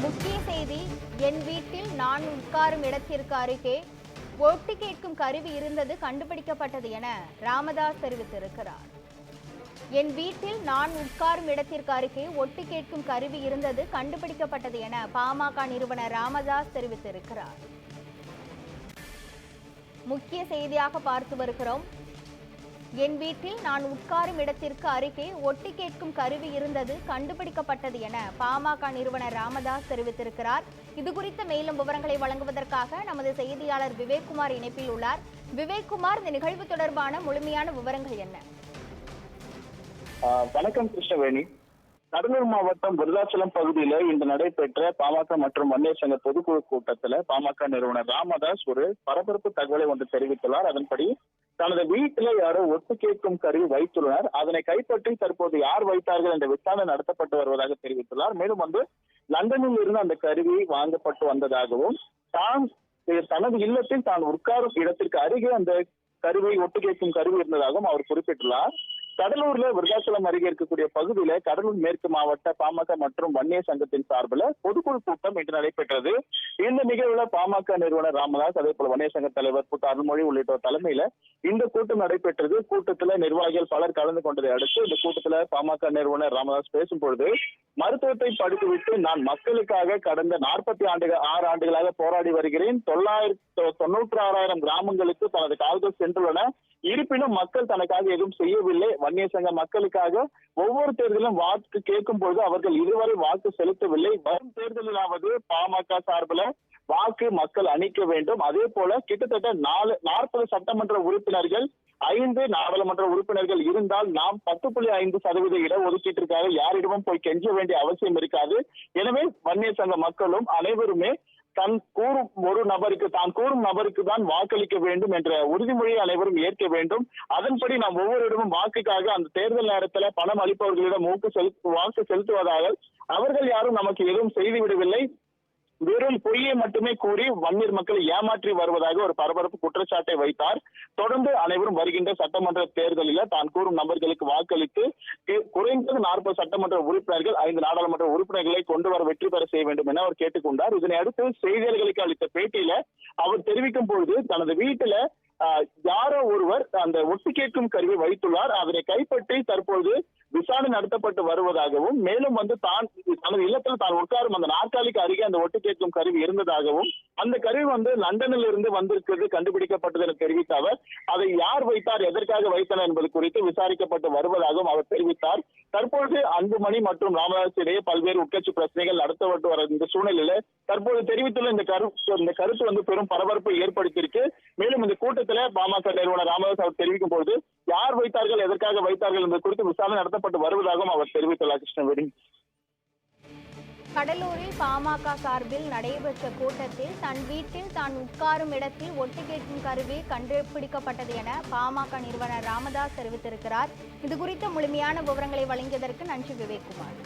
முக்கிய செய்தி. என் வீட்டில் நான் உட்காரும் இடத்திற்கு அருகே ஒட்டு கேட்கும் கருவி இருந்தது கண்டுபிடிக்கப்பட்டது என ராமதாஸ் தெரிவித்திருக்கிறார். என் வீட்டில் நான் உட்காரும் இடத்திற்கு அருகே ஒட்டு கேட்கும் கருவி இருந்தது கண்டுபிடிக்கப்பட்டது என பாமக நிறுவனர் ராமதாஸ் தெரிவித்திருக்கிறார். முக்கிய செய்தியாக பார்த்து வருகிறோம். என் வீட்டில் நான் உட்காரும் இடத்திற்கு அருகே ஒட்டு கேட்கும் கருவி இருந்தது கண்டுபிடிக்கப்பட்டது என பாமக நிறுவனர் ராமதாஸ் தெரிவித்திருக்கிறார். இது குறித்த மேலும் விவரங்களை வழங்குவதற்காக நமது செய்தியாளர் விவேக்குமார் இணைப்பில் உள்ளார். விவேக்குமார், இந்த நிகழ்வு தொடர்பான முழுமையான விவரங்கள் என்ன? வணக்கம் கிருஷ்ணவேணி. கடலூர் மாவட்டம் விருதாச்சலம் பகுதியில இன்று நடைபெற்ற பாமக மற்றும் வன்னியர் சங்க பொதுக்குழு கூட்டத்துல பாமக நிறுவனர் ராமதாஸ் ஒரு பரபரப்பு தகவலை ஒன்று தெரிவித்துள்ளார். அதன்படி தனது வீட்டில யாரோ ஒட்டு கேட்கும் கருவி வைத்துள்ளனர், அதனை கைப்பற்றி தற்போது யார் வைத்தார்கள் என்ற விசாரணை நடத்தப்பட்டு வருவதாக தெரிவித்துள்ளார். மேலும் லண்டனில் இருந்து அந்த கருவி வாங்கப்பட்டு வந்ததாகவும் தனது இல்லத்தில் தான் உட்காரும் இடத்திற்கு அருகே அந்த கருவி ஒட்டு கேட்கும் கருவி இருந்ததாகவும் அவர் குறிப்பிட்டுள்ளார். கடலூர்ல விருதாச்சலம் அருகே இருக்கக்கூடிய பகுதியில கடலூர் மேற்கு மாவட்ட பாமக மற்றும் வன்னியர் சங்கத்தின் சார்பில் பொதுக்குழு கூட்டம் இன்று நடைபெற்றது. இந்த நிகழ்வுல பாமக நிறுவனர் ராமதாஸ், அதே போல வன்னியர் சங்க தலைவர் அருள்மொழி உள்ளிட்டோர் தலைமையில இந்த கூட்டம் நடைபெற்றது. கூட்டத்துல நிர்வாகிகள் பலர் கலந்து கொண்டதை அடுத்து இந்த கூட்டத்துல பாமக நிறுவனர் ராமதாஸ் பேசும்பொழுது, மருத்துவத்தை படித்துவிட்டு நான் மக்களுக்காக கடந்த 46 ஆண்டுகளாக போராடி வருகிறேன். 996,000 கிராமங்களுக்கு தனது கால்கள் சென்றுள்ளன. இருப்பினும் மக்கள் தனக்காக எதுவும் செய்யவில்லை. வன்னியர் சங்க மக்களுக்காக ஒவ்வொரு தேர்தலும் வாக்கு கேட்கும் பொழுது அவர்கள் இதுவரை வாக்கு செலுத்தவில்லை. வரும் தேர்தலிலாவது பாமக சார்பில் வாக்கு மக்கள் அளிக்க வேண்டும். அதே போல கிட்டத்தட்ட 40 சட்டமன்ற உறுப்பினர்கள், 5 நாடாளுமன்ற உறுப்பினர்கள் இருந்தால் நாம் 10.5% இடஒதுக்கீட்டிற்காக யாரிடமும் போய் கெஞ்ச வேண்டிய அவசியம் இருக்காது. எனவே வன்னியர் சங்க மக்களும் அனைவருமே தான் கூறும் நபருக்கு தான் வாக்களிக்க வேண்டும் என்ற உறுதிமொழியை அனைவரும் ஏற்க வேண்டும். அதன்படி நாம் ஒவ்வொருடமும் வாக்குக்காக அந்த தேர்தல் நேரத்தில் பணம் அளிப்பவர்களிடம் வாக்கு செலுத்துவதாக அவர்கள் யாரும் நமக்கு எதுவும் செய்துவிடவில்லை. வெறும் பொய்யை மட்டுமே கூறி வன்னியர் மக்களை ஏமாற்றி வருவதாக ஒரு பரபரப்பு குற்றச்சாட்டை வைத்தார். தொடர்ந்து அனைவரும் வருகின்ற சட்டமன்ற தேர்தலில் தான் கூறும் நபர்களுக்கு வாக்களித்து குறைந்தது 40 சட்டமன்ற உறுப்பினர்கள், 5 நாடாளுமன்ற உறுப்பினர்களை கொண்டு வர வெற்றி பெற செய்ய வேண்டும் என அவர் கேட்டுக்கொண்டார். இதனை அடுத்து செய்தியாளர்களுக்கு அளித்த பேட்டியில அவர் தெரிவிக்கும் பொழுது, தனது வீட்டுல யாரோ ஒருவர் அந்த ஒட்டு கேட்கும் கருவி வைத்துள்ளார், அதனை கைப்பற்றி தற்போது விசாரணை நடத்தப்பட்டு வருவதாகவும், மேலும் தனது இல்லத்தில் தான் உட்காரும் அந்த நாற்காலிக்கு அருகே அந்த ஒட்டு கேட்கும் கருவி இருந்ததாகவும், அந்த கருவி லண்டனில் இருந்து வந்திருக்கிறது கண்டுபிடிக்கப்பட்டது என தெரிவித்த அவர், அதை யார் வைத்தார், எதற்காக வைத்தனர் என்பது குறித்து விசாரிக்கப்பட்டு வருவதாகவும் அவர் தெரிவித்தார். தற்போது அன்புமணி மற்றும் ராமதாஸ் இடையே பல்வேறு உட்கட்சி பிரச்சனைகள் நடத்தப்பட்டு வர இந்த சூழ்நிலையில தற்போது தெரிவித்துள்ள இந்த கருத்து பெரும் பரபரப்பை ஏற்படுத்தியிருக்கு. மேலும் இந்த கூட்டத்தில் பாமக நிறுவனர் ராமதாஸ் அவர் தெரிவிக்கும் பொழுது, யார் வைத்தார்கள், எதற்காக வைத்தார்கள் என்பது குறித்து விசாரணை நடத்தப்பட்டு வருவதாகவும் அவர் தெரிவித்துள்ளார். கிருஷ்ணவேணி, கடலூரில் பாமக சார்பில் நடைபெற்ற கூட்டத்தில் தன் வீட்டில் தான் உட்காரும் இடத்தில் ஒட்டு கேட்கும் கருவி கண்டுபிடிக்கப்பட்டது என பாமக நிறுவனர் ராமதாஸ் தெரிவித்திருக்கிறார். இது குறித்த முழுமையான விவரங்களை வழங்கியதற்கு நன்றி விவேக்குமார்.